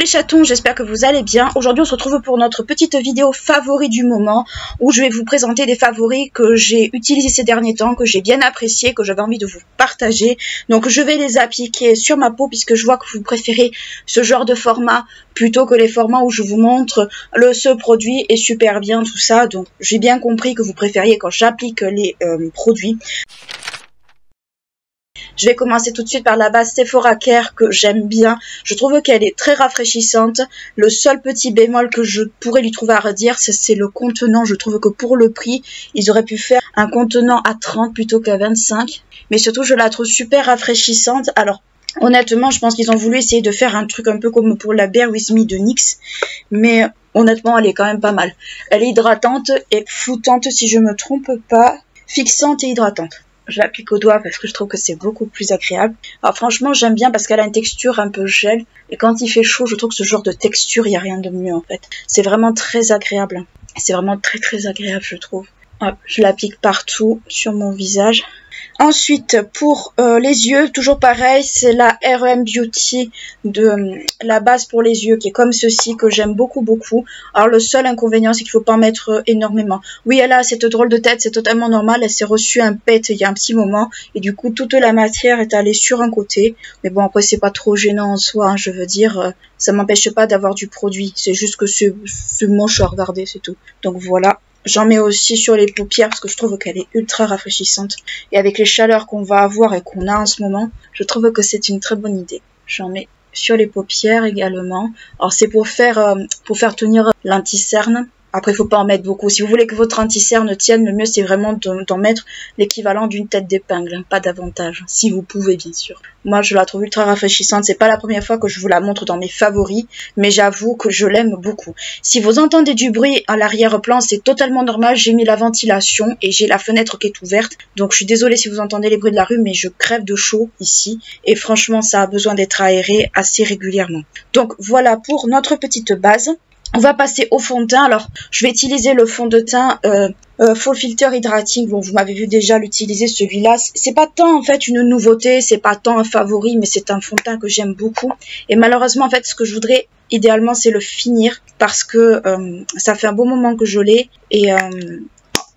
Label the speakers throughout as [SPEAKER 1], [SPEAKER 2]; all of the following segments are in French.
[SPEAKER 1] les chatons, j'espère que vous allez bien. Aujourd'hui on se retrouve pour notre petite vidéo favori du moment où je vais vous présenter des favoris que j'ai utilisés ces derniers temps, que j'ai bien appréciés, que j'avais envie de vous partager. Donc je vais les appliquer sur ma peau puisque je vois que vous préférez ce genre de format plutôt que les formats où je vous montre ce produit est super bien, tout ça. Donc j'ai bien compris que vous préfériez quand j'applique les produits. Je vais commencer tout de suite par la base Sephora Care que j'aime bien. Je trouve qu'elle est très rafraîchissante. Le seul petit bémol que je pourrais lui trouver à redire, c'est le contenant. Je trouve que pour le prix, ils auraient pu faire un contenant à 30 plutôt qu'à 25. Mais surtout, je la trouve super rafraîchissante. Alors, honnêtement, je pense qu'ils ont voulu essayer de faire un truc un peu comme pour la Bear With Me de NYX. Mais honnêtement, elle est quand même pas mal. Elle est hydratante et floutante si je me trompe pas. Fixante et hydratante. Je l'applique au doigt parce que je trouve que c'est beaucoup plus agréable. Alors franchement, j'aime bien parce qu'elle a une texture un peu gel. Et quand il fait chaud, je trouve que ce genre de texture, il n'y a rien de mieux en fait. C'est vraiment très agréable. C'est vraiment très très agréable, je trouve. Hop, je l'applique partout sur mon visage. Ensuite, pour les yeux, toujours pareil, c'est la RM Beauty de la base pour les yeux qui est comme ceci, que j'aime beaucoup beaucoup. Alors le seul inconvénient, c'est qu'il faut pas en mettre énormément. Oui, elle a cette drôle de tête, c'est totalement normal, elle s'est reçue un pet il y a un petit moment et du coup toute la matière est allée sur un côté. Mais bon, après c'est pas trop gênant en soi, hein, je veux dire, ça m'empêche pas d'avoir du produit, c'est juste que c'est moche à regarder, c'est tout. Donc voilà. J'en mets aussi sur les paupières parce que je trouve qu'elle est ultra rafraîchissante. Et avec les chaleurs qu'on va avoir et qu'on a en ce moment, je trouve que c'est une très bonne idée. J'en mets sur les paupières également. Alors c'est pour faire tenir l'anti-cerne. Après, il faut pas en mettre beaucoup. Si vous voulez que votre anti-cerne tienne, le mieux c'est vraiment d'en mettre l'équivalent d'une tête d'épingle, hein, pas davantage. Si vous pouvez, bien sûr. Moi, je la trouve ultra rafraîchissante. C'est pas la première fois que je vous la montre dans mes favoris, mais j'avoue que je l'aime beaucoup. Si vous entendez du bruit à l'arrière-plan, c'est totalement normal. J'ai mis la ventilation et j'ai la fenêtre qui est ouverte. Donc, je suis désolée si vous entendez les bruits de la rue, mais je crève de chaud ici. Et franchement, ça a besoin d'être aéré assez régulièrement. Donc, voilà pour notre petite base. On va passer au fond de teint. Alors, je vais utiliser le fond de teint Full Filter Hydrating. Bon, vous m'avez vu déjà l'utiliser, celui-là. C'est pas tant, en fait, une nouveauté, c'est pas tant un favori, mais c'est un fond de teint que j'aime beaucoup. Et malheureusement, en fait, ce que je voudrais, idéalement, c'est le finir, parce que ça fait un bon moment que je l'ai, et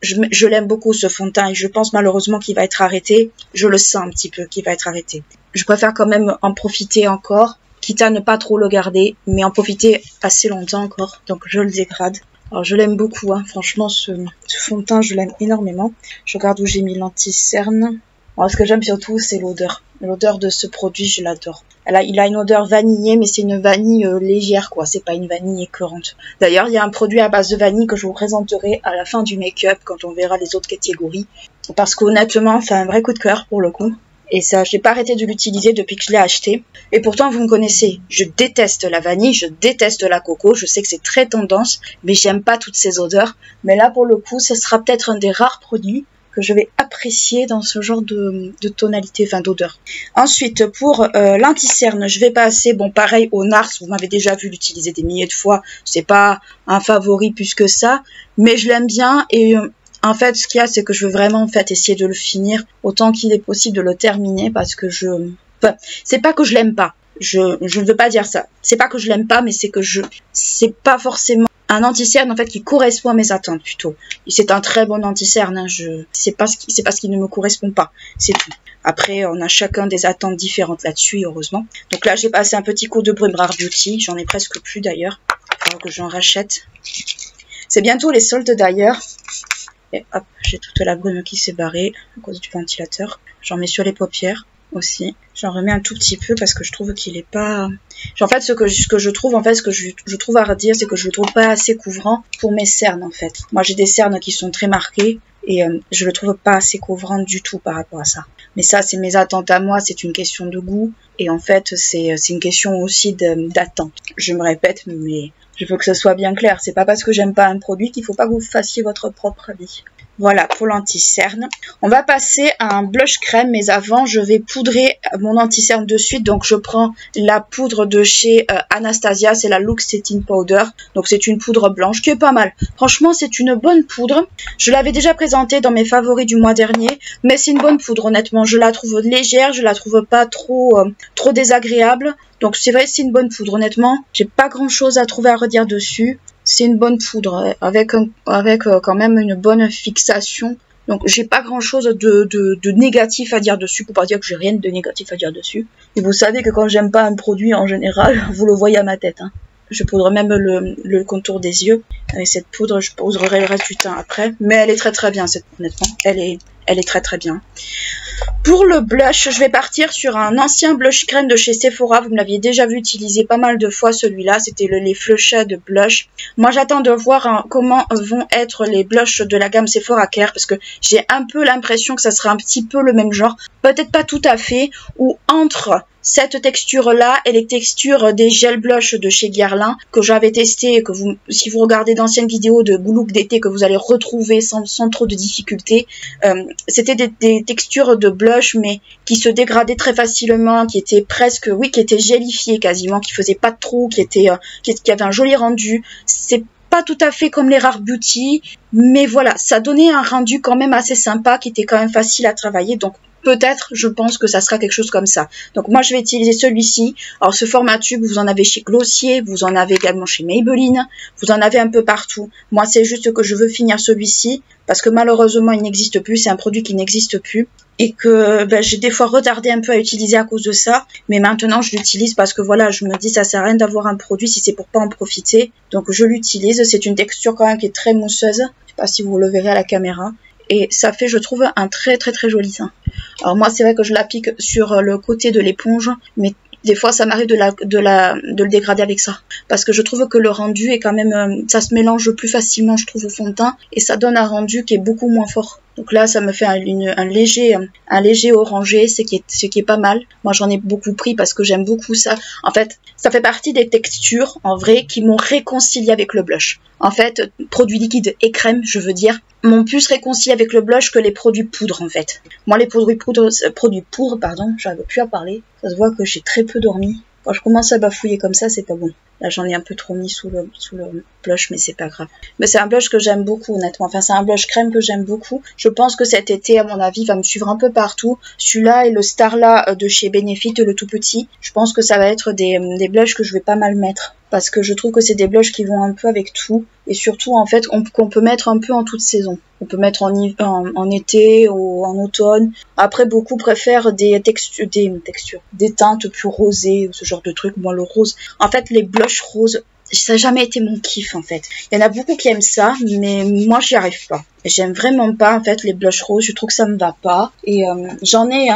[SPEAKER 1] je l'aime beaucoup, ce fond de teint, et je pense malheureusement qu'il va être arrêté. Je le sens un petit peu qu'il va être arrêté. Je préfère quand même en profiter encore, quitte à ne pas trop le garder, mais en profiter assez longtemps encore. Donc je le dégrade. Alors je l'aime beaucoup, hein. Franchement ce fond de teint je l'aime énormément. Je regarde où j'ai mis l'anti-cerne. Alors ce que j'aime surtout c'est l'odeur. L'odeur de ce produit je l'adore. Il a une odeur vanillée, mais c'est une vanille légère quoi, c'est pas une vanille écœurante. D'ailleurs il y a un produit à base de vanille que je vous présenterai à la fin du make-up quand on verra les autres catégories. Parce qu'honnêtement c'est un vrai coup de cœur pour le coup. Et ça, j'ai pas arrêté de l'utiliser depuis que je l'ai acheté. Et pourtant, vous me connaissez. Je déteste la vanille, je déteste la coco. Je sais que c'est très tendance, mais j'aime pas toutes ces odeurs. Mais là, pour le coup, ce sera peut-être un des rares produits que je vais apprécier dans ce genre de tonalité, enfin d'odeur. Ensuite, pour l'anti-cerne, je vais passer, bon, pareil, au NARS. Vous m'avez déjà vu l'utiliser des milliers de fois. C'est pas un favori plus que ça, mais je l'aime bien et en fait, ce qu'il y a, c'est que je veux vraiment en fait essayer de le finir autant qu'il est possible de le terminer parce que enfin, c'est pas que je l'aime pas. Je ne veux pas dire ça. C'est pas que je l'aime pas, mais c'est que c'est pas forcément un anti-cerne en fait qui correspond à mes attentes plutôt. C'est un très bon anti-cerne. Hein, c'est pas ce qui ne me correspond pas. C'est tout. Après, on a chacun des attentes différentes là-dessus, heureusement. Donc là, j'ai passé un petit coup de brume Rare Beauty. J'en ai presque plus d'ailleurs. Il faut que j'en rachète. C'est bientôt les soldes d'ailleurs. Et hop, j'ai toute la brume qui s'est barrée à cause du ventilateur. J'en mets sur les paupières aussi. J'en remets un tout petit peu parce que je trouve qu'il est pas... En fait, ce que je trouve, en fait, ce que je trouve à redire, c'est que je le trouve pas assez couvrant pour mes cernes, en fait. Moi, j'ai des cernes qui sont très marquées et je le trouve pas assez couvrant du tout par rapport à ça. Mais ça, c'est mes attentes à moi, c'est une question de goût. Et en fait, c'est une question aussi d'attente. Je me répète, mais... je veux que ce soit bien clair. C'est pas parce que j'aime pas un produit qu'il faut pas que vous fassiez votre propre avis. Voilà pour l'anti-cerne. On va passer à un blush crème, mais avant je vais poudrer mon anti-cerne de suite. Donc je prends la poudre de chez Anastasia, c'est la Look Setting Powder. Donc c'est une poudre blanche qui est pas mal. Franchement c'est une bonne poudre. Je l'avais déjà présentée dans mes favoris du mois dernier, mais c'est une bonne poudre honnêtement. Je la trouve légère, je la trouve pas trop désagréable. Donc c'est vrai c'est une bonne poudre honnêtement. J'ai pas grand chose à trouver à redire dessus. C'est une bonne poudre avec quand même une bonne fixation. Donc j'ai pas grand chose de négatif à dire dessus, pour pas dire que j'ai rien de négatif à dire dessus. Et vous savez que quand j'aime pas un produit en général, vous le voyez à ma tête. Hein. Je poudre même le contour des yeux. Avec cette poudre, je poudrerai le reste du temps après. Mais elle est très très bien, honnêtement. Elle est très très bien. Pour le blush, je vais partir sur un ancien blush crème de chez Sephora. Vous me l'aviez déjà vu utiliser pas mal de fois celui-là. C'était les Flush'd Blush. Moi, j'attends de voir comment vont être les blushs de la gamme Sephora Care. Parce que j'ai un peu l'impression que ça sera un petit peu le même genre. Peut-être pas tout à fait. Ou entre cette texture-là et les textures des gel blush de chez Guerlain que j'avais testé et que si vous regardez d'anciennes vidéos de look d'été que vous allez retrouver sans trop de difficultés. C'était des textures de blush mais qui se dégradaient très facilement, qui étaient presque, oui, qui étaient gélifiées quasiment, qui faisaient pas de trous, qui avaient un joli rendu. C'est pas tout à fait comme les Rare Beauty, mais voilà, ça donnait un rendu quand même assez sympa, qui était quand même facile à travailler, donc peut-être, je pense que ça sera quelque chose comme ça. Donc moi, je vais utiliser celui-ci. Alors ce format tube, vous en avez chez Glossier, vous en avez également chez Maybelline, vous en avez un peu partout. Moi, c'est juste que je veux finir celui-ci, parce que malheureusement, il n'existe plus, c'est un produit qui n'existe plus. Et que j'ai des fois retardé un peu à utiliser à cause de ça. Mais maintenant, je l'utilise parce que voilà, je me dis ça sert à rien d'avoir un produit si c'est pour pas en profiter. Donc je l'utilise. C'est une texture quand même qui est très mousseuse. Je sais pas si vous le verrez à la caméra. Et ça fait, je trouve, un très très très joli teint. Alors moi, c'est vrai que je l'applique sur le côté de l'éponge, mais des fois, ça m'arrive de le dégrader avec ça. Parce que je trouve que le rendu est quand même, ça se mélange plus facilement, je trouve, au fond de teint. Et ça donne un rendu qui est beaucoup moins fort. Donc là, ça me fait un léger orangé, ce qui est pas mal. Moi, j'en ai beaucoup pris parce que j'aime beaucoup ça. En fait, ça fait partie des textures, en vrai, qui m'ont réconcilié avec le blush. En fait, produits liquides et crème, je veux dire, m'ont plus réconcilié avec le blush que les produits poudre, en fait. Moi, les produits poudre, pardon, j'arrive plus à parler. Ça se voit que j'ai très peu dormi. Quand je commence à bafouiller comme ça, c'est pas bon. Là, j'en ai un peu trop mis sous le blush, mais c'est pas grave. Mais c'est un blush que j'aime beaucoup, honnêtement. Enfin, c'est un blush crème que j'aime beaucoup. Je pense que cet été, à mon avis, va me suivre un peu partout. Celui-là et le Starla de chez Benefit, le tout petit. Je pense que ça va être des blushs que je vais pas mal mettre. Parce que je trouve que c'est des blushs qui vont un peu avec tout. Et surtout, en fait, qu'on peut mettre un peu en toute saison. On peut mettre en été ou en automne. Après, beaucoup préfèrent des teintes plus rosées, ce genre de truc. Moi, le rose. En fait, les blushs roses, ça n'a jamais été mon kiff, en fait. Il y en a beaucoup qui aiment ça, mais moi, j'y arrive pas. J'aime vraiment pas, en fait, les blushs roses. Je trouve que ça me va pas. Et j'en ai,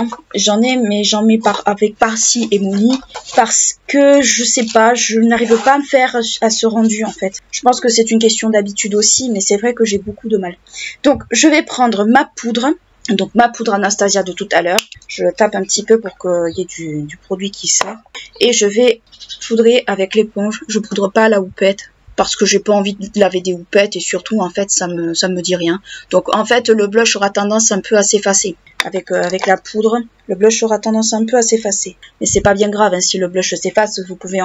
[SPEAKER 1] mais j'en mets avec par-ci et mouli. Parce que, je sais pas, je n'arrive pas à me faire à ce rendu, en fait. Je pense que c'est une question d'habitude aussi, mais c'est vrai que j'ai beaucoup de mal. Donc, je vais prendre ma poudre. Donc ma poudre Anastasia de tout à l'heure, je tape un petit peu pour qu'il y ait du produit qui sort. Et je vais poudrer avec l'éponge. Je poudre pas à la houppette parce que j'ai pas envie de laver des houpettes et surtout en fait ça me dit rien. Donc en fait le blush aura tendance un peu à s'effacer. Avec la poudre, le blush aura tendance un peu à s'effacer. Mais c'est pas bien grave, hein, si le blush s'efface, vous pouvez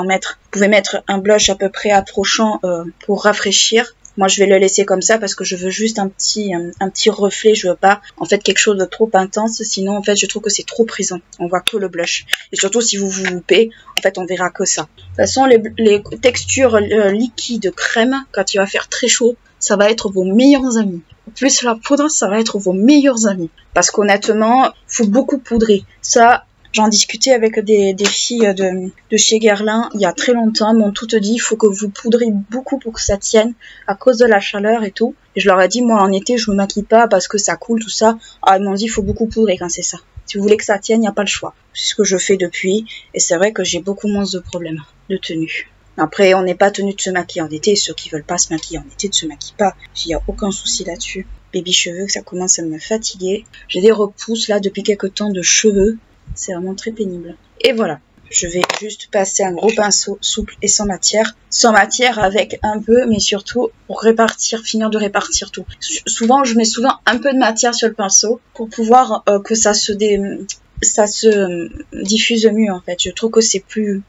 [SPEAKER 1] mettre un blush à peu près approchant pour rafraîchir. Moi, je vais le laisser comme ça parce que je veux juste un petit reflet. Je veux pas, en fait, quelque chose de trop intense. Sinon, en fait, je trouve que c'est trop présent. On voit que le blush. Et surtout, si vous vous loupez, en fait, on verra que ça. De toute façon, les textures liquides crème, quand il va faire très chaud, ça va être vos meilleurs amis. Plus la poudre, ça va être vos meilleurs amis. Parce qu'honnêtement, faut beaucoup poudrer. Ça, j'en discutais avec des filles de chez Guerlain il y a très longtemps. Elles m'ont toutes dit il faut que vous poudrez beaucoup pour que ça tienne à cause de la chaleur et tout. Et je leur ai dit moi en été je me maquille pas parce que ça coule tout ça. Ah, elles m'ont dit il faut beaucoup poudrer quand c'est ça. Si vous voulez que ça tienne, il n'y a pas le choix. C'est ce que je fais depuis et c'est vrai que j'ai beaucoup moins de problèmes de tenue. Après, on n'est pas tenu de se maquiller en été. Ceux qui veulent pas se maquiller en été ne se maquillent pas. Il n'y a aucun souci là-dessus. Baby cheveux, ça commence à me fatiguer. J'ai des repousses là depuis quelques temps de cheveux. C'est vraiment très pénible. Et voilà. je vais juste passer un gros pinceau souple et sans matière. Sans matière avec un peu, mais surtout pour répartir, finir de répartir tout. Souvent, je mets souvent un peu de matière sur le pinceau pour pouvoir que ça se diffuse mieux en fait. Je trouve que c'est plus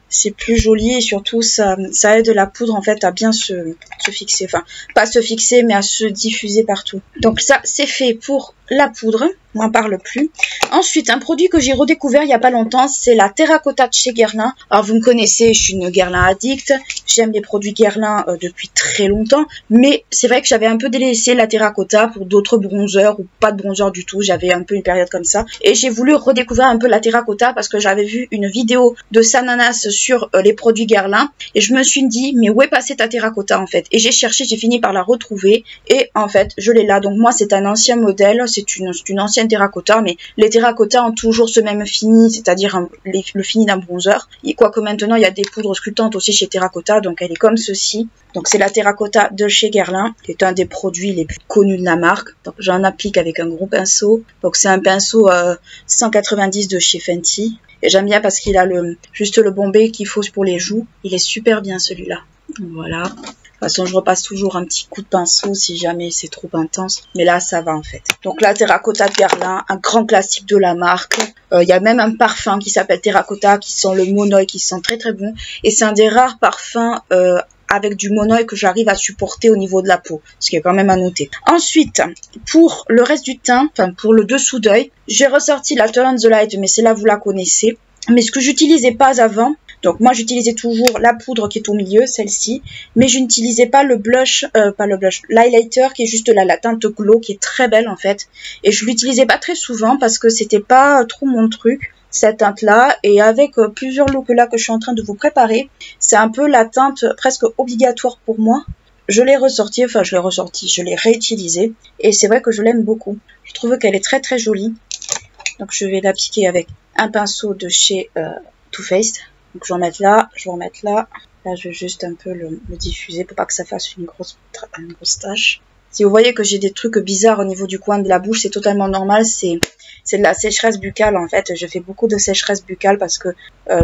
[SPEAKER 1] joli et surtout ça aide la poudre en fait à bien se fixer. Enfin, pas se fixer mais à se diffuser partout. Donc ça, c'est fait pour la poudre. On n'en parle plus. Ensuite, un produit que j'ai redécouvert il y a pas longtemps, c'est la terracotta de chez Guerlain. Alors vous me connaissez, je suis une Guerlain addict. J'aime les produits Guerlain depuis très longtemps. Mais c'est vrai que j'avais un peu délaissé la terracotta pour d'autres bronzers ou pas de bronzer du tout. J'avais un peu une période comme ça. Et j'ai voulu redécouvrir un peu la terracotta parce que j'avais vu une vidéo de Sananas sur les produits Guerlain. Et je me suis dit, mais où est passée ta terracotta en fait? Et j'ai cherché, j'ai fini par la retrouver. Et en fait, je l'ai là. Donc moi, c'est un ancien modèle. C'est une ancienne terracotta, mais les terracottas ont toujours ce même fini, c'est-à-dire le fini d'un bronzer. Et quoique maintenant, il y a des poudres sculptantes aussi chez Terracotta, donc elle est comme ceci. Donc c'est la terracotta de chez Guerlain, qui est un des produits les plus connus de la marque. Donc j'en applique avec un gros pinceau. Donc c'est un pinceau 190 de chez Fenty. Et j'aime bien parce qu'il a juste le bombé qu'il faut pour les joues. Il est super bien celui-là. Voilà. De toute façon, je repasse toujours un petit coup de pinceau si jamais c'est trop intense. Mais là, ça va en fait. Donc la terracotta de Guerlain, un grand classique de la marque. Il y a même un parfum qui s'appelle Terracotta, qui sent le monoï, qui sent très très bon. Et c'est un des rares parfums avec du monoï que j'arrive à supporter au niveau de la peau. Ce qui est quand même à noter. Ensuite, pour le reste du teint, enfin pour le dessous d'œil, j'ai ressorti la Turn on the Light, mais celle-là vous la connaissez. Mais ce que j'utilisais pas avant, donc moi j'utilisais toujours la poudre qui est au milieu, celle-ci, mais je n'utilisais pas le blush, l'highlighter qui est juste là, la teinte glow qui est très belle en fait. Et je l'utilisais pas très souvent parce que c'était pas trop mon truc, cette teinte-là. Et avec plusieurs looks là que je suis en train de vous préparer, c'est un peu la teinte presque obligatoire pour moi. Je l'ai ressortie, je l'ai réutilisée. Et c'est vrai que je l'aime beaucoup. Je trouve qu'elle est très très jolie. Donc je vais l'appliquer avec un pinceau de chez Too Faced. Donc je vais en mettre là, je vais en mettre là. Là je vais juste un peu le diffuser pour pas que ça fasse une grosse tache. Si vous voyez que j'ai des trucs bizarres au niveau du coin de la bouche, c'est totalement normal. C'est de la sécheresse buccale en fait. Je fais beaucoup de sécheresse buccale parce que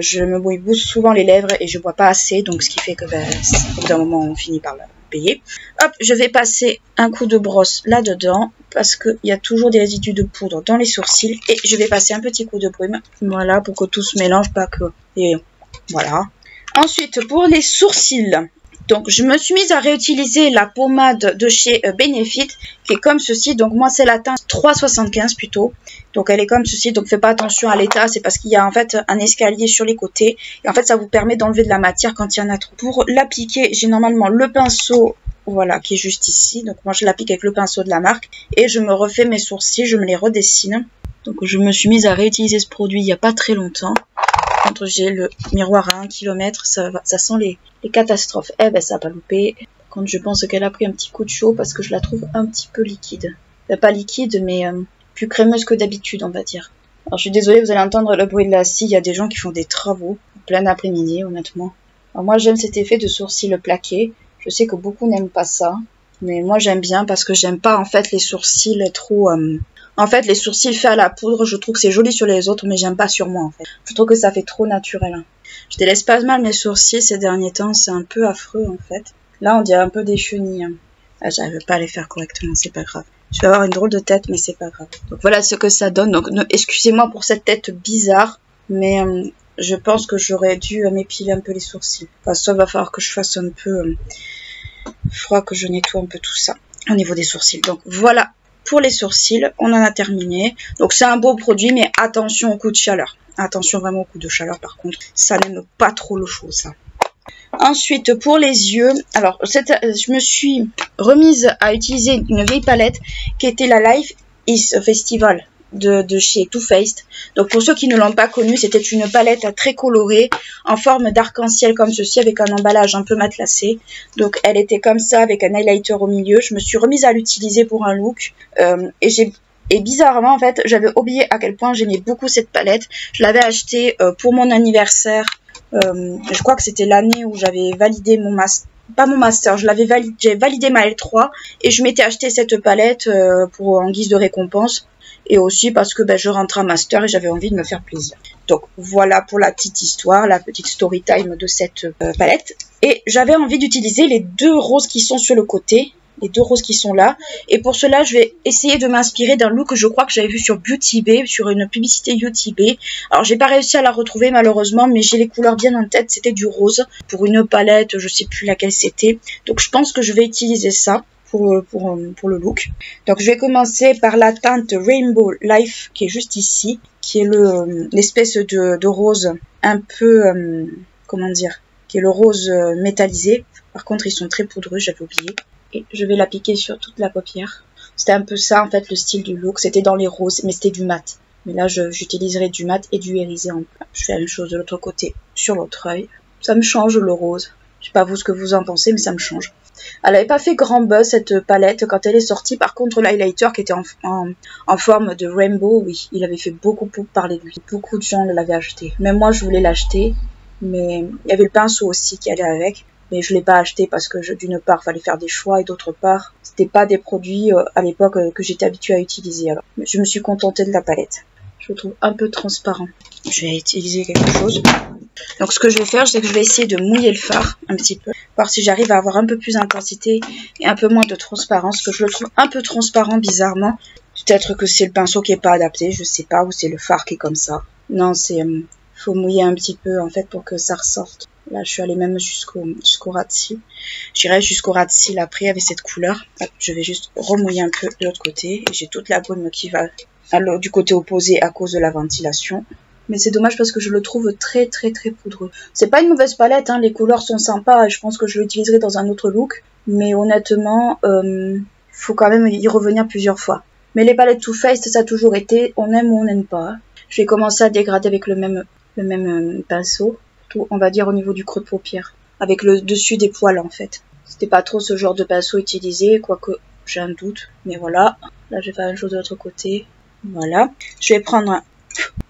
[SPEAKER 1] je me bouge souvent les lèvres et je bois pas assez. Donc ce qui fait que au bout d'un moment on finit par le payer. Hop, je vais passer un coup de brosse là-dedans parce qu'il y a toujours des résidus de poudre dans les sourcils. Et je vais passer un petit coup de brume. Voilà, pour que tout se mélange, pas que... Et voilà. Ensuite, pour les sourcils... Donc, je me suis mise à réutiliser la pommade de chez Benefit, qui est comme ceci. Donc, moi, c'est la teinte 3,75 plutôt. Donc, elle est comme ceci. Donc, faites pas attention à l'état. C'est parce qu'il y a en fait un escalier sur les côtés. Et en fait, ça vous permet d'enlever de la matière quand il y en a trop. Pour l'appliquer, j'ai normalement le pinceau, voilà, qui est juste ici. Donc, moi, je l'applique avec le pinceau de la marque. Et je me refais mes sourcils, je me les redessine. Donc, je me suis mise à réutiliser ce produit il n'y a pas très longtemps. Quand j'ai le miroir à 1 km, ça sent les catastrophes. Eh ben, ça n'a pas loupé. Quand je pense qu'elle a pris un petit coup de chaud parce que je la trouve un petit peu liquide. Pas liquide, mais plus crémeuse que d'habitude, on va dire. Alors, je suis désolée, vous allez entendre le bruit de la scie. Il y a des gens qui font des travaux en plein après-midi, honnêtement. Alors, moi, j'aime cet effet de sourcil plaqué. Je sais que beaucoup n'aiment pas ça. Mais moi, j'aime bien parce que j'aime pas, en fait, les sourcils trop... En fait, les sourcils faits à la poudre, je trouve que c'est joli sur les autres, mais j'aime pas sur moi, en fait. Je trouve que ça fait trop naturel. Hein. Je délaisse pas mal mes sourcils ces derniers temps, c'est un peu affreux, en fait. Là, on dirait un peu des chenilles. Hein. Ah, j'arrive pas à les faire correctement, c'est pas grave. Je vais avoir une drôle de tête, mais c'est pas grave. Donc voilà ce que ça donne. Donc excusez-moi pour cette tête bizarre, mais je pense que j'aurais dû m'épiler un peu les sourcils. Enfin, ça va falloir que je fasse un peu... Il faudra que je nettoie un peu tout ça au niveau des sourcils. Donc voilà. Pour les sourcils, on en a terminé. Donc c'est un beau produit, mais attention au coup de chaleur. Attention vraiment au coup de chaleur par contre. Ça n'aime pas trop le chaud ça. Ensuite pour les yeux, alors je me suis remise à utiliser une vieille palette qui était la Life is Festival de chez Too Faced. Donc pour ceux qui ne l'ont pas connue, c'était une palette très colorée en forme d'arc-en-ciel comme ceci avec un emballage un peu matelassé. Donc elle était comme ça avec un highlighter au milieu. Je me suis remise à l'utiliser pour un look et bizarrement en fait j'avais oublié à quel point j'aimais beaucoup cette palette. Je l'avais achetée pour mon anniversaire. Je crois que c'était l'année où j'avais validé mon master. Pas mon master, j'ai validé ma L3 et je m'étais acheté cette palette en guise de récompense. Et aussi parce que ben, je rentre en master et j'avais envie de me faire plaisir. Donc voilà pour la petite histoire, la petite story time de cette palette. Et j'avais envie d'utiliser les 2 roses qui sont sur le côté. Les 2 roses qui sont là. Et pour cela, je vais essayer de m'inspirer d'un look que je crois que j'avais vu sur Beauty Bay, sur une publicité Beauty Bay. Alors, j'ai pas réussi à la retrouver malheureusement, mais j'ai les couleurs bien en tête. C'était du rose pour une palette, je sais plus laquelle c'était. Donc, je pense que je vais utiliser ça pour le look. Donc, je vais commencer par la teinte Rainbow Life qui est juste ici, qui est l'espèce de rose un peu, comment dire, qui est le rose métallisé. Par contre, ils sont très poudreux, j'avais oublié. Et je vais l'appliquer sur toute la paupière. C'était un peu ça, en fait, le style du look. C'était dans les roses, mais c'était du mat. Mais là, j'utiliserai du mat et du irisé. Je fais la même chose de l'autre côté, sur l'autre œil. Ça me change, le rose. Je sais pas vous ce que vous en pensez, mais ça me change. Elle n'avait pas fait grand buzz, cette palette, quand elle est sortie. Par contre, l'highlighter qui était en forme de rainbow, oui, il avait fait beaucoup parler de lui. Beaucoup de gens l'avaient acheté. Même moi, je voulais l'acheter. Mais il y avait le pinceau aussi qui allait avec. Mais je l'ai pas acheté parce que d'une part, fallait faire des choix et d'autre part, c'était pas des produits à l'époque que j'étais habituée à utiliser. Alors, je me suis contentée de la palette. Je le trouve un peu transparent. Je vais utiliser quelque chose. Donc, ce que je vais faire, c'est que je vais essayer de mouiller le fard un petit peu, voir si j'arrive à avoir un peu plus d'intensité et un peu moins de transparence, que je le trouve un peu transparent bizarrement. Peut-être que c'est le pinceau qui est pas adapté, je sais pas, ou c'est le fard qui est comme ça. Non, c'est faut mouiller un petit peu en fait pour que ça ressorte. Là, je suis allée même jusqu'au ras de cils. J'irai jusqu'au ras de cils après avec cette couleur. Hop, je vais juste remouiller un peu de l'autre côté. Et j'ai toute la brume qui va du côté opposé à cause de la ventilation. Mais c'est dommage parce que je le trouve très poudreux. C'est pas une mauvaise palette, hein, les couleurs sont sympas et je pense que je l'utiliserai dans un autre look. Mais honnêtement, faut quand même y revenir plusieurs fois. Mais les palettes Too Faced, ça a toujours été, on aime ou on n'aime pas. Je vais commencer à dégrader avec le même pinceau. On va dire au niveau du creux de paupière, avec le dessus des poils en fait. C'était pas trop ce genre de pinceau utilisé, quoique j'ai un doute, mais voilà. Là je vais faire la même chose de l'autre côté, voilà. Je vais prendre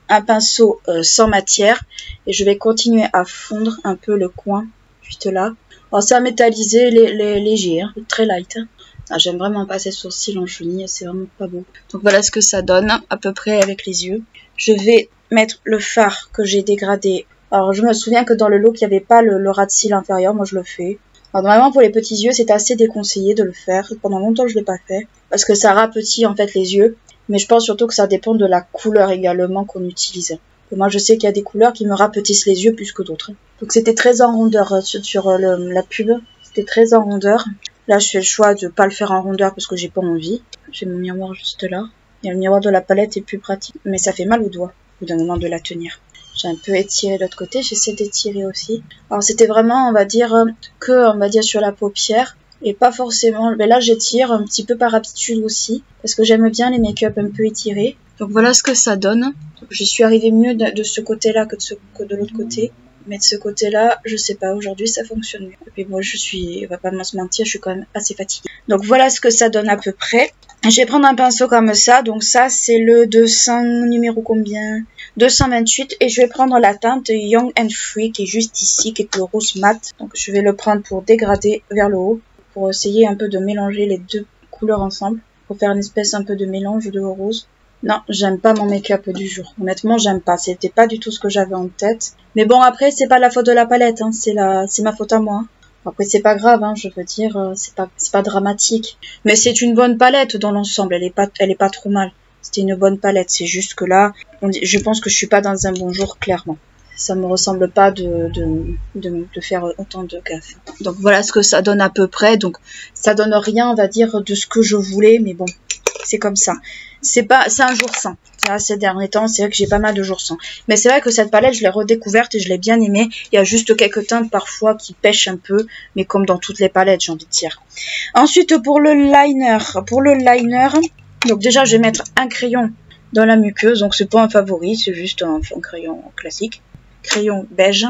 [SPEAKER 1] un pinceau sans matière et je vais continuer à fondre un peu le coin, juste là. Alors c'est à métalliser léger, hein, très light. Hein. Ah, j'aime vraiment pas ces sourcils en chenille, c'est vraiment pas beau. Donc voilà ce que ça donne, à peu près avec les yeux. Je vais mettre le fard que j'ai dégradé. Alors, je me souviens que dans le look, il n'y avait pas le ras de cils inférieur. Moi, je le fais. Alors, normalement, pour les petits yeux, c'est assez déconseillé de le faire. Pendant longtemps, je ne l'ai pas fait. Parce que ça rapetit, en fait, les yeux. Mais je pense surtout que ça dépend de la couleur également qu'on utilise. Et moi, je sais qu'il y a des couleurs qui me rapetissent les yeux plus que d'autres. Donc, c'était très en rondeur sur la pub. C'était très en rondeur. Là, je fais le choix de ne pas le faire en rondeur parce que j'ai pas envie. J'ai mon miroir juste là. Et le miroir de la palette est plus pratique. Mais ça fait mal aux doigts au bout d'un moment de la tenir. J'ai un peu étiré de l'autre côté, j'essaie d'étirer aussi. Alors c'était vraiment, on va dire sur la paupière et pas forcément. Mais là j'étire un petit peu par habitude aussi parce que j'aime bien les make-up un peu étirés. Donc voilà ce que ça donne. Donc, je suis arrivée mieux de ce côté-là que de l'autre côté. Mais de ce côté-là, je sais pas, aujourd'hui ça fonctionne mieux. Et moi on va pas se mentir, je suis quand même assez fatiguée. Donc voilà ce que ça donne à peu près. Je vais prendre un pinceau comme ça, donc ça c'est le 200, numéro combien 228, et je vais prendre la teinte Young and Free qui est juste ici, qui est le rose mat. Donc je vais le prendre pour dégrader vers le haut, pour essayer un peu de mélanger les 2 couleurs ensemble, pour faire une espèce un peu de mélange de rose. Non, j'aime pas mon make-up du jour. Honnêtement, j'aime pas. C'était pas du tout ce que j'avais en tête. Mais bon, après, c'est pas la faute de la palette, hein. C'est ma faute à moi. Après, c'est pas grave, hein. Je veux dire, c'est pas dramatique. Mais c'est une bonne palette dans l'ensemble. Elle est pas trop mal. C'était une bonne palette. C'est juste que là, je pense que je suis pas dans un bon jour, clairement. Ça me ressemble pas de faire autant de gaffe. Donc voilà ce que ça donne à peu près. Donc ça donne rien, on va dire, de ce que je voulais, mais bon, c'est comme ça. C'est un jour sans. Ces derniers temps, c'est vrai que j'ai pas mal de jours sans. Mais c'est vrai que cette palette, je l'ai redécouverte et je l'ai bien aimée. Il y a juste quelques teintes parfois qui pêchent un peu, mais comme dans toutes les palettes, j'ai envie de dire. Ensuite, pour le liner, donc déjà, je vais mettre un crayon dans la muqueuse. Donc c'est pas un favori, c'est juste un crayon classique. Crayon beige.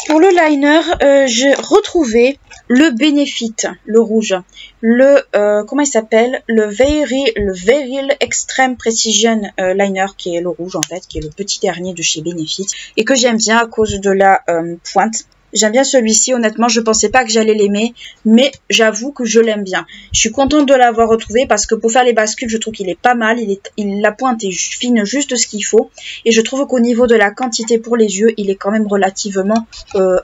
[SPEAKER 1] Pour le liner, j'ai retrouvé le Benefit, le rouge. Comment il s'appelle? Le Veryl Extreme Precision Liner, qui est le rouge en fait, qui est le petit dernier de chez Benefit. Et que j'aime bien à cause de la pointe. J'aime bien celui-ci, honnêtement, je pensais pas que j'allais l'aimer, mais j'avoue que je l'aime bien. Je suis contente de l'avoir retrouvé parce que pour faire les bascules, je trouve qu'il est pas mal, la pointe est fine, juste ce qu'il faut, et je trouve qu'au niveau de la quantité pour les yeux, il est quand même relativement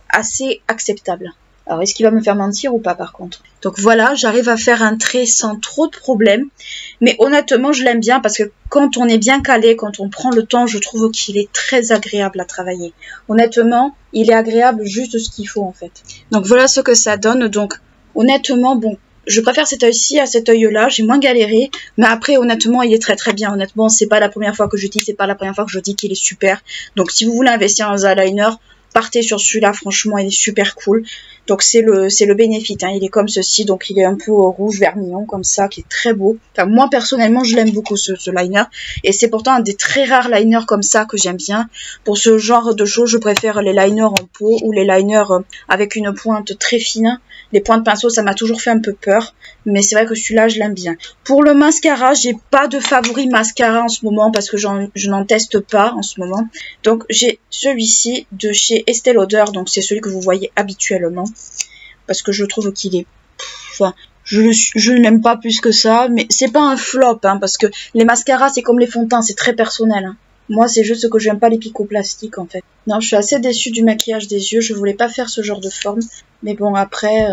[SPEAKER 1] assez acceptable. Alors, est-ce qu'il va me faire mentir ou pas par contre? Donc voilà, j'arrive à faire un trait sans trop de problèmes. Mais honnêtement, je l'aime bien parce que quand on est bien calé, quand on prend le temps, je trouve qu'il est très agréable à travailler. Honnêtement, il est agréable juste ce qu'il faut en fait. Donc voilà ce que ça donne. Donc honnêtement, bon, je préfère cet œil-ci à cet œil-là. J'ai moins galéré. Mais après, honnêtement, il est très très bien. Honnêtement, c'est pas la première fois que je dis, c'est pas la première fois que je dis qu'il est super. Donc si vous voulez investir dans un eyeliner, partez sur celui-là, franchement, il est super cool. Donc c'est le Benefit, hein. Il est comme ceci, donc il est un peu rouge vermillon comme ça, qui est très beau. Enfin, moi personnellement, je l'aime beaucoup ce liner. Et c'est pourtant un des très rares liners comme ça que j'aime bien. Pour ce genre de choses, je préfère les liners en peau ou les liners avec une pointe très fine. Les points de pinceau, ça m'a toujours fait un peu peur. Mais c'est vrai que celui-là, je l'aime bien. Pour le mascara, j'ai pas de favori mascara en ce moment parce que je n'en teste pas en ce moment. Donc j'ai celui-ci de chez Estée Lauder. Donc c'est celui que vous voyez habituellement. Parce que je trouve qu'il est... Enfin, je n'aime pas plus que ça. Mais c'est pas un flop, hein, parce que les mascaras, c'est comme les fonds de teint, c'est très personnel. Hein. Moi, c'est juste que j'aime pas les picots plastiques, en fait. Non, je suis assez déçue du maquillage des yeux. Je voulais pas faire ce genre de forme. Mais bon, après...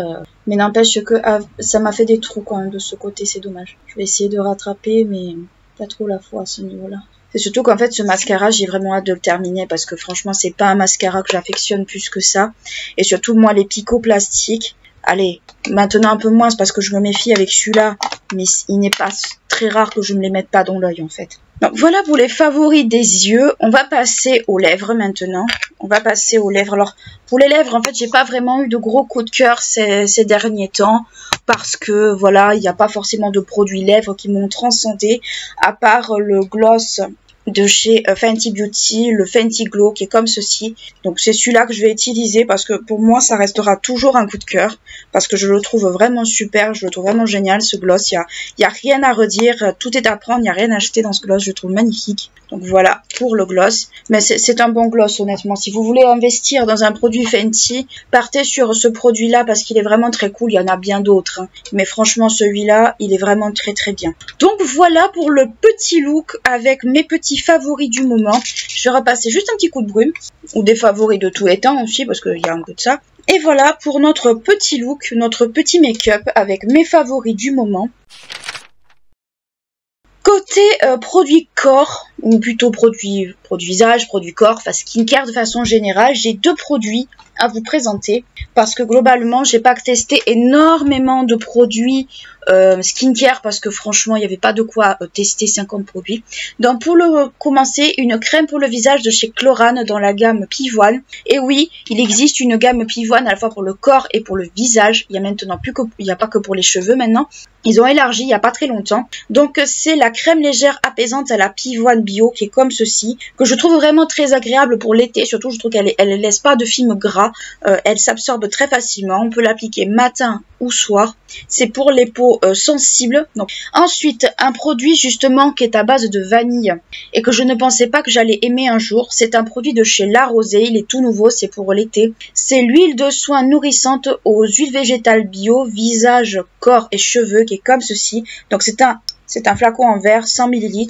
[SPEAKER 1] Mais n'empêche que ça m'a fait des trous quand même de ce côté. C'est dommage. Je vais essayer de rattraper, mais pas trop la foi à ce niveau-là. C'est surtout qu'en fait, ce mascara, j'ai vraiment hâte de le terminer. Parce que franchement, c'est pas un mascara que j'affectionne plus que ça. Et surtout, moi, les picots plastiques... Allez, maintenant un peu moins, c'est parce que je me méfie avec celui-là. Mais il n'est pas très rare que je me les mette pas dans l'œil, en fait. Donc voilà pour les favoris des yeux. On va passer aux lèvres maintenant. On va passer aux lèvres. Alors pour les lèvres, en fait, j'ai pas vraiment eu de gros coups de cœur ces derniers temps. Parce que voilà, il n'y a pas forcément de produits lèvres qui m'ont transcendé. À part le gloss de chez Fenty Beauty, le Fenty Glow qui est comme ceci. Donc c'est celui-là que je vais utiliser parce que pour moi ça restera toujours un coup de cœur parce que je le trouve vraiment super, je le trouve vraiment génial ce gloss. Il y a rien à redire, tout est à prendre, il n'y a rien à acheter dans ce gloss, je le trouve magnifique. Donc voilà pour le gloss. Mais c'est un bon gloss honnêtement. Si vous voulez investir dans un produit Fenty, partez sur ce produit-là parce qu'il est vraiment très cool. Il y en a bien d'autres. Hein. Mais franchement celui-là, il est vraiment très très bien. Donc voilà pour le petit look avec mes petits favoris du moment. Je vais repasser juste un petit coup de brume. Ou des favoris de tous les temps aussi parce qu'il y a un peu de ça. Et voilà pour notre petit look, notre petit make-up avec mes favoris du moment. Côté produit corps, ou plutôt produit visage, produit corps, enfin skincare de façon générale, j'ai deux produits à vous présenter parce que globalement j'ai pas testé énormément de produits skincare parce que franchement il n'y avait pas de quoi tester 50 produits. Donc pour commencer, une crème pour le visage de chez Chlorane dans la gamme Pivoine. Et oui, il existe une gamme Pivoine à la fois pour le corps et pour le visage. Il y a maintenant il n'y a pas que pour les cheveux maintenant. Ils ont élargi il n'y a pas très longtemps. Donc c'est la crème légère apaisante à la Pivoine bio qui est comme ceci, que je trouve vraiment très agréable pour l'été. Surtout je trouve qu'elle ne laisse pas de film gras. Elle s'absorbe très facilement. On peut l'appliquer matin ou soir. C'est pour les peaux sensibles. Donc, ensuite, un produit justement qui est à base de vanille et que je ne pensais pas que j'allais aimer un jour. C'est un produit de chez La Rosée. Il est tout nouveau, c'est pour l'été. C'est l'huile de soin nourrissante aux huiles végétales bio, visage, corps et cheveux qui est comme ceci. Donc c'est un flacon en verre, 100 ml.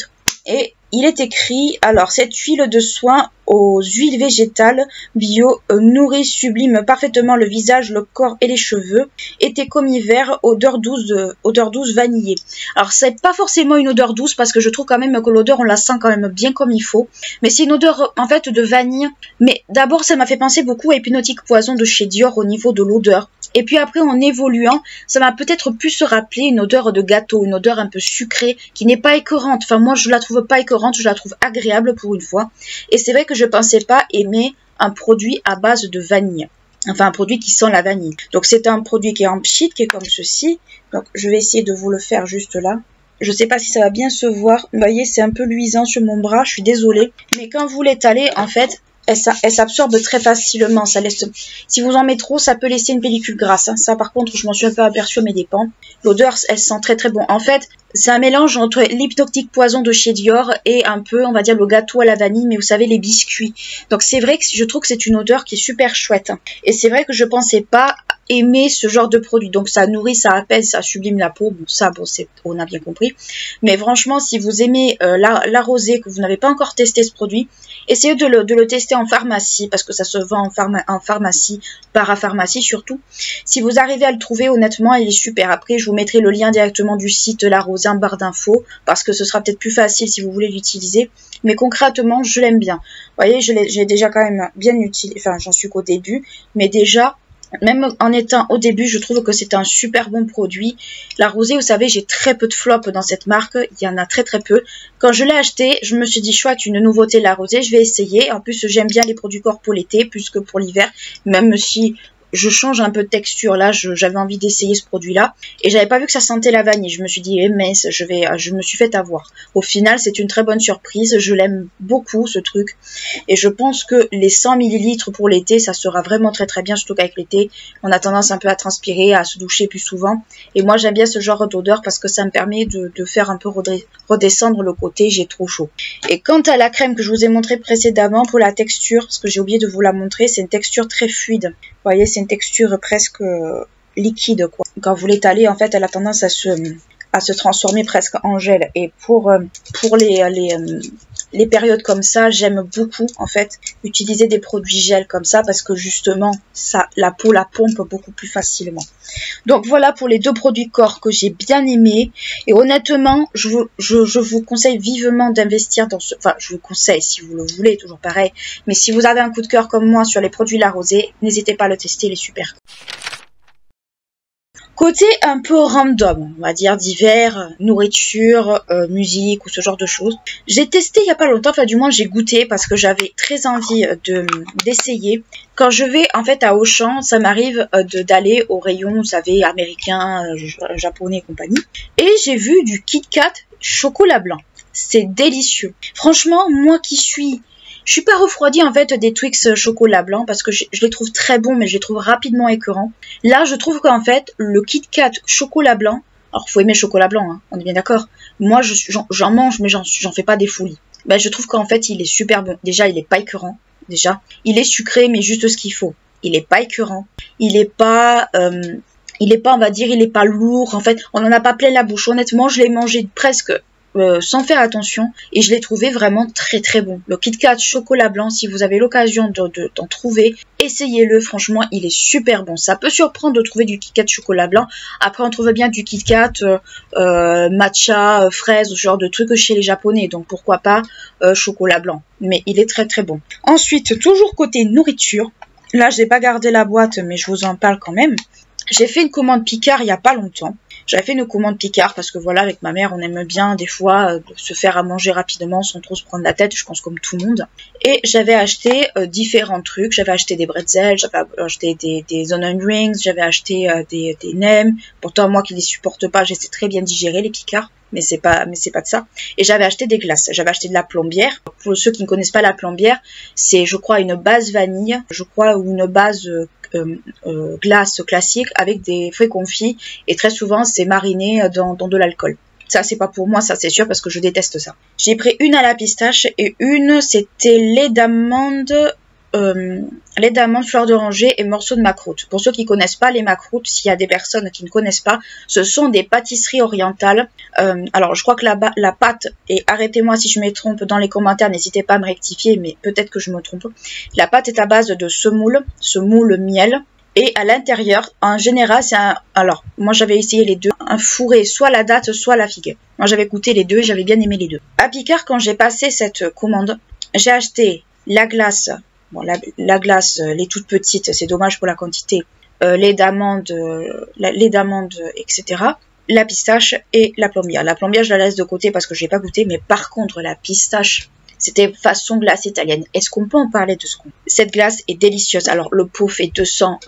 [SPEAKER 1] Et il est écrit, alors cette huile de soin aux huiles végétales bio nourrit, sublime parfaitement le visage, le corps et les cheveux. Été comme hiver, odeur douce vanillée. Alors c'est pas forcément une odeur douce parce que je trouve quand même que l'odeur on la sent quand même bien comme il faut. Mais c'est une odeur en fait de vanille. Mais d'abord ça m'a fait penser beaucoup à Hypnotic Poison de chez Dior au niveau de l'odeur. Et puis après, en évoluant, ça m'a peut-être pu se rappeler une odeur de gâteau, une odeur un peu sucrée, qui n'est pas écœurante. Enfin, moi, je la trouve pas écœurante, je la trouve agréable pour une fois. Et c'est vrai que je pensais pas aimer un produit à base de vanille. Enfin, un produit qui sent la vanille. Donc, c'est un produit qui est en pchit, qui est comme ceci. Donc, je vais essayer de vous le faire juste là. Je sais pas si ça va bien se voir. Vous voyez, c'est un peu luisant sur mon bras, je suis désolée. Mais quand vous l'étalez, en fait... elle s'absorbe très facilement. Ça laisse, si vous en mettez trop, ça peut laisser une pellicule grasse. Hein. Ça, par contre, je m'en suis un peu aperçue à mes dépens. L'odeur, elle sent très très bon. En fait, c'est un mélange entre l'hypnotique poison de chez Dior et un peu, on va dire, le gâteau à la vanille, mais vous savez, les biscuits. Donc c'est vrai que je trouve que c'est une odeur qui est super chouette. Et c'est vrai que je pensais pas aimer ce genre de produit. Donc ça nourrit, ça apaise, ça sublime la peau. Bon, ça, bon, on a bien compris. Mais franchement, si vous aimez la rosée, que vous n'avez pas encore testé ce produit, essayez de le tester en pharmacie, parce que ça se vend en pharmacie, parapharmacie surtout. Si vous arrivez à le trouver, honnêtement, il est super. Après, je vous mettrai le lien directement du site La Rosée en barre d'infos, parce que ce sera peut-être plus facile si vous voulez l'utiliser. Mais concrètement, je l'aime bien. Vous voyez, j'ai déjà quand même bien utilisé, enfin, j'en suis qu'au début, mais déjà, même en étant au début, je trouve que c'est un super bon produit. La rosée, vous savez, j'ai très peu de flops dans cette marque. Il y en a très très peu. Quand je l'ai acheté, je me suis dit, chouette, une nouveauté, la rosée, je vais essayer. En plus, j'aime bien les produits corps pour l'été, plus que pour l'hiver. Même si je change un peu de texture, là, j'avais envie d'essayer ce produit-là. Et j'avais pas vu que ça sentait la vanille. Je me suis dit, mince, je me suis fait avoir. Au final, c'est une très bonne surprise. Je l'aime beaucoup, ce truc. Et je pense que les 100 ml pour l'été, ça sera vraiment très très bien, surtout qu'avec l'été, on a tendance un peu à transpirer, à se doucher plus souvent. Et moi, j'aime bien ce genre d'odeur parce que ça me permet de faire un peu redescendre le côté j'ai trop chaud. Et quant à la crème que je vous ai montré précédemment, pour la texture, parce que j'ai oublié de vous la montrer, c'est une texture très fluide. Vous voyez, c'est une texture presque liquide, quoi. Quand vous l'étalez, en fait, elle a tendance à se transformer presque en gel. Et pour les périodes comme ça, j'aime beaucoup, en fait, utiliser des produits gel comme ça parce que justement, ça, la peau la pompe beaucoup plus facilement. Donc voilà pour les deux produits corps que j'ai bien aimés. Et honnêtement, je vous conseille vivement d'investir dans ce... Enfin, je vous conseille si vous le voulez, toujours pareil. Mais si vous avez un coup de cœur comme moi sur les produits La Rosée, n'hésitez pas à le tester, il est super. Côté un peu random, on va dire divers, nourriture, musique ou ce genre de choses. J'ai testé il n'y a pas longtemps, enfin du moins j'ai goûté parce que j'avais très envie d'essayer. Quand je vais en fait à Auchan, ça m'arrive d'aller au rayon, vous savez, américain, japonais et compagnie. Et j'ai vu du Kit Kat chocolat blanc. C'est délicieux. Franchement, moi qui suis... Je suis pas refroidie en fait des Twix chocolat blanc parce que je les trouve très bons mais je les trouve rapidement écœurants. Là je trouve qu'en fait le Kit Kat chocolat blanc, alors faut aimer le chocolat blanc, hein, on est bien d'accord. Moi j'en mange mais j'en fais pas des folies. Ben, je trouve qu'en fait il est super bon. Déjà il est pas écœurant, déjà. Il est sucré mais juste ce qu'il faut. Il est pas écœurant. Il est pas on va dire il est pas lourd. En fait on en a pas plein la bouche. Honnêtement je l'ai mangé presque sans faire attention et je l'ai trouvé vraiment très très bon. Le Kit Kat chocolat blanc, si vous avez l'occasion d'en trouver, essayez-le, franchement il est super bon. Ça peut surprendre de trouver du Kit Kat chocolat blanc, après on trouve bien du Kit Kat matcha, fraise, ce genre de trucs chez les japonais, donc pourquoi pas chocolat blanc, mais il est très très bon. Ensuite, toujours côté nourriture, là j'ai pas gardé la boîte mais je vous en parle quand même. J'ai fait une commande Picard il n'y a pas longtemps. J'avais fait une commande Picard parce que voilà, avec ma mère, on aime bien des fois se faire à manger rapidement sans trop se prendre la tête, je pense comme tout le monde. Et j'avais acheté différents trucs. J'avais acheté des bretzels, j'avais acheté des onion rings, j'avais acheté des nems. Pourtant, moi qui les supporte pas, j'essaie très bien digérer les Picards. Mais c'est pas de ça. Et j'avais acheté des glaces. J'avais acheté de la plombière. Pour ceux qui ne connaissent pas la plombière, c'est, je crois, une base vanille, ou une base glace classique avec des fruits confits. Et très souvent, c'est mariné dans de l'alcool. Ça, c'est pas pour moi, ça c'est sûr, parce que je déteste ça. J'ai pris une à la pistache et une, c'était lait d'amande, fleur d'oranger et morceaux de macroute. Pour ceux qui connaissent pas les macroutes, s'il y a des personnes qui ne connaissent pas, ce sont des pâtisseries orientales. Alors je crois que la pâte, et arrêtez-moi si je me trompe dans les commentaires, n'hésitez pas à me rectifier, mais peut-être que je me trompe. La pâte est à base de semoule miel. Et à l'intérieur, en général, c'est alors, moi j'avais essayé les deux, un fourré, soit la date, soit la figue. Moi j'avais goûté les deux et j'avais bien aimé les deux. À Picard, quand j'ai passé cette commande, j'ai acheté la glace. Bon, la glace, les toutes petites, c'est dommage pour la quantité. Lait d'amande, etc. La pistache et la plombière. La plombière, je la laisse de côté parce que je n'ai pas goûté. Mais par contre, la pistache, c'était façon glace italienne. Est-ce qu'on peut en parler de ce qu'on... Cette glace est délicieuse. Alors, le pot fait 200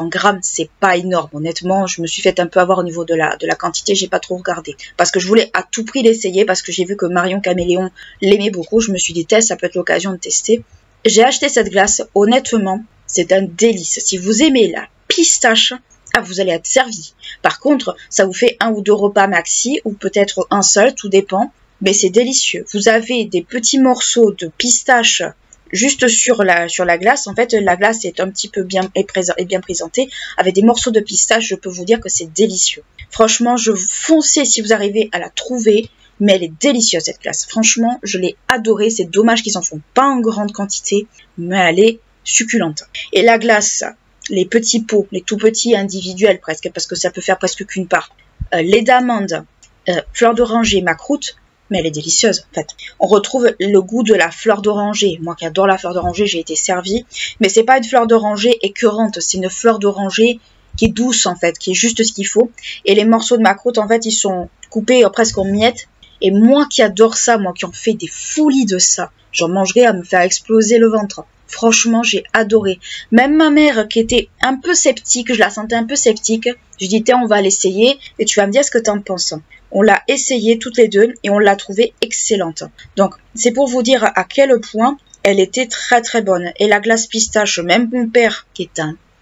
[SPEAKER 1] grammes. C'est pas énorme. Honnêtement, je me suis fait un peu avoir au niveau de la quantité. J'ai pas trop regardé. Parce que je voulais à tout prix l'essayer. Parce que j'ai vu que Marion Caméléon l'aimait beaucoup. Je me suis dit, ça peut être l'occasion de tester. J'ai acheté cette glace, honnêtement, c'est un délice. Si vous aimez la pistache, vous allez être servi. Par contre, ça vous fait 1 ou 2 repas maxi, ou peut-être un seul, tout dépend. Mais c'est délicieux. Vous avez des petits morceaux de pistache juste sur la glace. En fait, la glace est un petit peu bien présentée. Avec des morceaux de pistache, je peux vous dire que c'est délicieux. Franchement, foncez si vous arrivez à la trouver. Mais elle est délicieuse, cette glace. Franchement, je l'ai adorée. C'est dommage qu'ils en font pas en grande quantité. Mais elle est succulente. Et la glace, les petits pots, les tout petits individuels presque, parce que ça peut faire presque qu'une part. Lait d'amande, fleur d'oranger, macroute. Mais elle est délicieuse, en fait. On retrouve le goût de la fleur d'oranger. Moi qui adore la fleur d'oranger, j'ai été servie. Mais c'est pas une fleur d'oranger écœurante. C'est une fleur d'oranger qui est douce, en fait, qui est juste ce qu'il faut. Et les morceaux de macroute, en fait, ils sont coupés presque en miettes. Et moi qui adore ça, moi qui en fais des folies de ça, j'en mangerai à me faire exploser le ventre. Franchement, j'ai adoré. Même ma mère qui était un peu sceptique, je la sentais un peu sceptique. Je dis, tiens, on va l'essayer et tu vas me dire ce que tu en penses. On l'a essayé toutes les deux et on l'a trouvée excellente. Donc, c'est pour vous dire à quel point elle était très très bonne. Et la glace pistache, même mon père, qui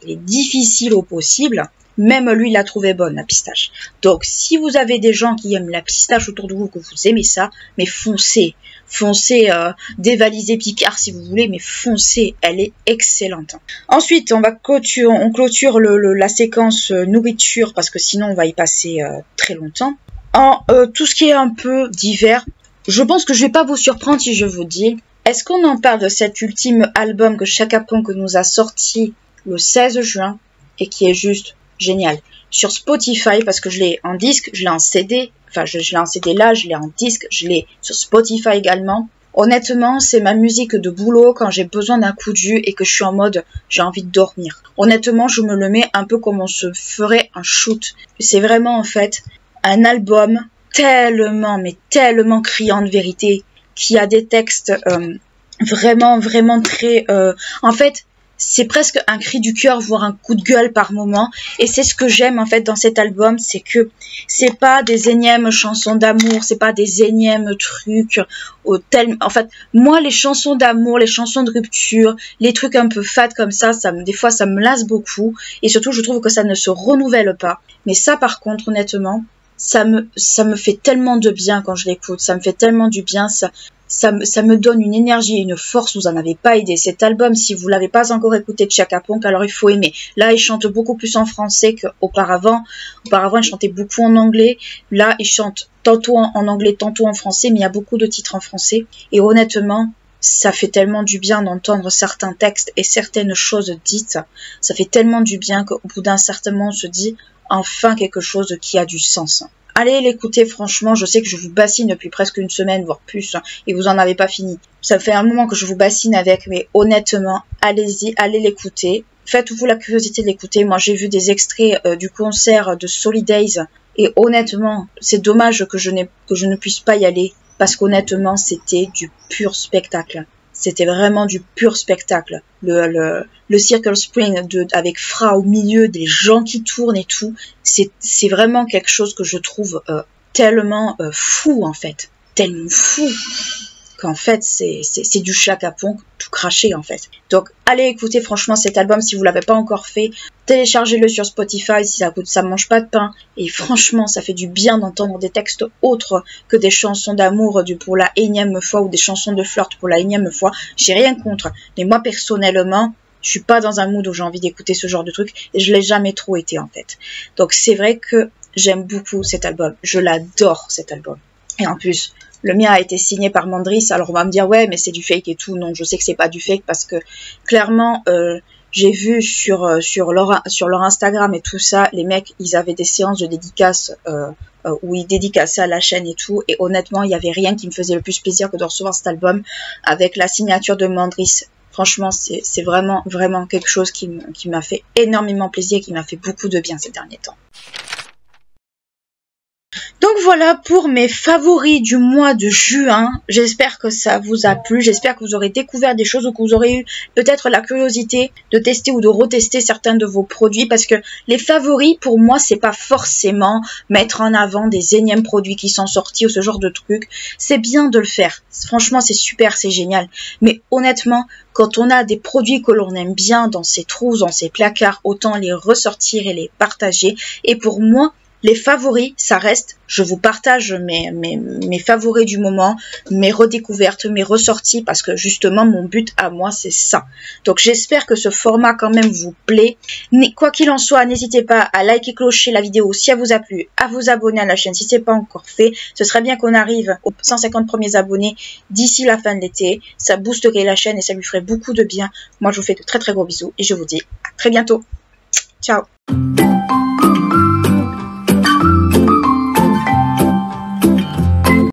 [SPEAKER 1] est difficile au possible, même lui l'a trouvée bonne, la pistache. Donc, si vous avez des gens qui aiment la pistache autour de vous, que vous aimez ça, mais foncez. Foncez, dévalisez Picard si vous voulez, mais foncez, elle est excellente. Ensuite, on clôture la séquence nourriture, parce que sinon on va y passer très longtemps. Tout ce qui est un peu divers, je pense que je vais pas vous surprendre si je vous dis, est-ce qu'on en parle de cet ultime album que Chaka Ponk nous a sorti le 16 juin, et qui est juste génial. Sur Spotify, parce que je l'ai en disque, je l'ai en CD, enfin je l'ai en CD là, je l'ai en disque, je l'ai sur Spotify également. Honnêtement, c'est ma musique de boulot quand j'ai besoin d'un coup de jus et que je suis en mode j'ai envie de dormir. Honnêtement, je me le mets un peu comme on se ferait un shoot. C'est vraiment en fait un album tellement, mais tellement criant de vérité, qui a des textes vraiment, vraiment très... en fait, c'est presque un cri du cœur, voire un coup de gueule par moment. Et c'est ce que j'aime en fait dans cet album, c'est que c'est pas des énièmes chansons d'amour, c'est pas des énièmes trucs. En fait, moi les chansons d'amour, les chansons de rupture, les trucs un peu fades comme ça, des fois ça me lasse beaucoup. Et surtout, je trouve que ça ne se renouvelle pas. Mais ça, par contre, honnêtement, ça me fait tellement de bien quand je l'écoute. Ça me fait tellement du bien. Ça me donne une énergie et une force, vous en avez pas idée. Cet album, si vous l'avez pas encore écouté de Chaka Ponk, alors il faut aimer. Là, il chante beaucoup plus en français qu'auparavant. Auparavant, il chantait beaucoup en anglais. Là, il chante tantôt en anglais, tantôt en français, mais il y a beaucoup de titres en français. Et honnêtement, ça fait tellement du bien d'entendre certains textes et certaines choses dites. Ça fait tellement du bien qu'au bout d'un certain moment, on se dit enfin quelque chose qui a du sens. Allez l'écouter, franchement, je sais que je vous bassine depuis presque une semaine, voire plus, et vous en avez pas fini. Ça fait un moment que je vous bassine avec, mais honnêtement, allez-y, allez l'écouter. Faites-vous la curiosité de l'écouter. Moi, j'ai vu des extraits du concert de Solidays, et honnêtement, c'est dommage que je ne puisse pas y aller, parce qu'honnêtement, c'était du pur spectacle. C'était vraiment du pur spectacle. Le Circle Spring avec Fra au milieu, des gens qui tournent et tout, c'est vraiment quelque chose que je trouve tellement fou en fait. Tellement fou qu'en fait c'est du Chaka Ponk tout craché en fait. Donc allez écouter franchement cet album si vous l'avez pas encore fait. Téléchargez-le sur Spotify si ça mange pas de pain. Et franchement ça fait du bien d'entendre des textes autres que des chansons d'amour pour la énième fois ou des chansons de flirt pour la énième fois. J'ai rien contre. Mais moi personnellement, je suis pas dans un mood où j'ai envie d'écouter ce genre de truc et je l'ai jamais trop été en fait. Donc c'est vrai que j'aime beaucoup cet album. Je l'adore cet album. Et en plus, le mien a été signé par Mandris, alors on va me dire ouais mais c'est du fake et tout. Non, je sais que c'est pas du fake parce que clairement j'ai vu sur leur Instagram et tout ça, les mecs ils avaient des séances de dédicaces où ils dédicaçaient à la chaîne et tout, et honnêtement il y avait rien qui me faisait le plus plaisir que de recevoir cet album avec la signature de Mandris. Franchement c'est vraiment vraiment quelque chose qui m'a fait énormément plaisir et qui m'a fait beaucoup de bien ces derniers temps. Donc voilà pour mes favoris du mois de juin. J'espère que ça vous a plu. J'espère que vous aurez découvert des choses ou que vous aurez eu peut-être la curiosité de tester ou de retester certains de vos produits. Parce que les favoris, pour moi, c'est pas forcément mettre en avant des énièmes produits qui sont sortis ou ce genre de trucs. C'est bien de le faire. Franchement, c'est super, c'est génial. Mais honnêtement, quand on a des produits que l'on aime bien dans ses trous, dans ses placards, autant les ressortir et les partager. Et pour moi, les favoris, ça reste, je vous partage mes favoris du moment, mes redécouvertes, mes ressorties, parce que justement, mon but à moi, c'est ça. Donc, j'espère que ce format quand même vous plaît. Mais quoi qu'il en soit, n'hésitez pas à liker, clocher la vidéo si elle vous a plu, à vous abonner à la chaîne si ce n'est pas encore fait. Ce serait bien qu'on arrive aux 150 premiers abonnés d'ici la fin de l'été. Ça boosterait la chaîne et ça lui ferait beaucoup de bien. Moi, je vous fais de très très gros bisous et je vous dis à très bientôt. Ciao!